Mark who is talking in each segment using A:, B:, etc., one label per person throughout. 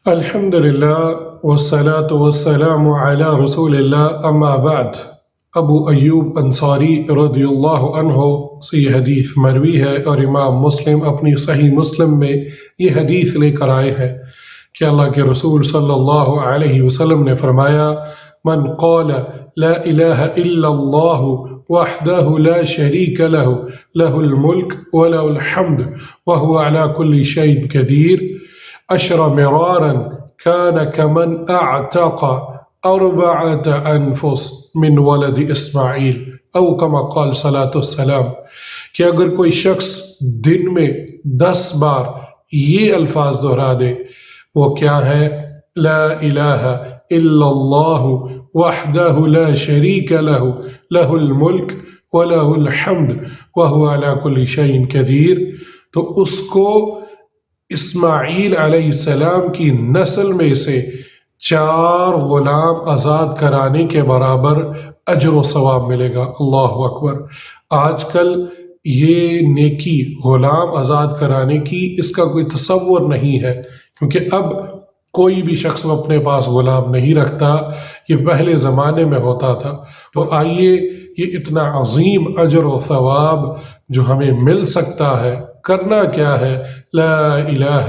A: الحمد للہ والصلاة والسلام علی رسول اللہ اما بعد۔ ابو ایوب انصاری رضی اللہ عنہ سے یہ حدیث مروی ہے اور امام مسلم اپنی صحیح مسلم میں یہ حدیث لے کر آئے ہیں کہ اللہ کے رسول صلی اللہ علیہ وسلم نے فرمایا: من قال لا الہ الا اللہ وحدہ لا شریک لہ لہ الملک ولہ الحمد وہو علی کل شیء قدیر 10 مرارا كان كمن اعتق 4 انفس من ولد اسماعیل او کما قال صلاۃ السلام، کہ اگر کوئی شخص دن میں 10 بار یہ الفاظ دہرا دے، وہ کیا ہے؟ لا الہ الا اللہ وحدہ لا شریک لہ لہ الملک ولہ الحمد وہو علی کل شیء قدیر، تو اس کو اسماعیل علیہ السلام کی نسل میں سے 4 غلام آزاد کرانے کے برابر اجر و ثواب ملے گا۔ اللہ اکبر! آج کل یہ نیکی غلام آزاد کرانے کی اس کا کوئی تصور نہیں ہے، کیونکہ اب کوئی بھی شخص اپنے پاس غلام نہیں رکھتا، یہ پہلے زمانے میں ہوتا تھا۔ تو آئیے یہ اتنا عظیم اجر و ثواب جو ہمیں مل سکتا ہے، کرنا کیا ہے؟ لا الہ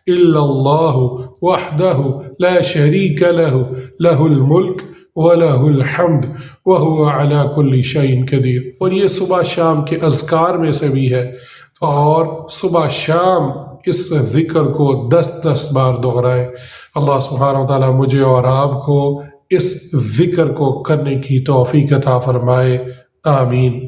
A: الا اللہ وحدہ لا شریک لہ لہ الملک ولہ الحمد وہو علی کل شیء قدیر۔ اور یہ صبح شام کے اذکار میں سے بھی ہے، اور صبح شام اس ذکر کو 10 بار دہرائے۔ اللہ سبحانہ و تعالیٰ مجھے اور آپ کو اس ذکر کو کرنے کی توفیق عطا فرمائے، آمین۔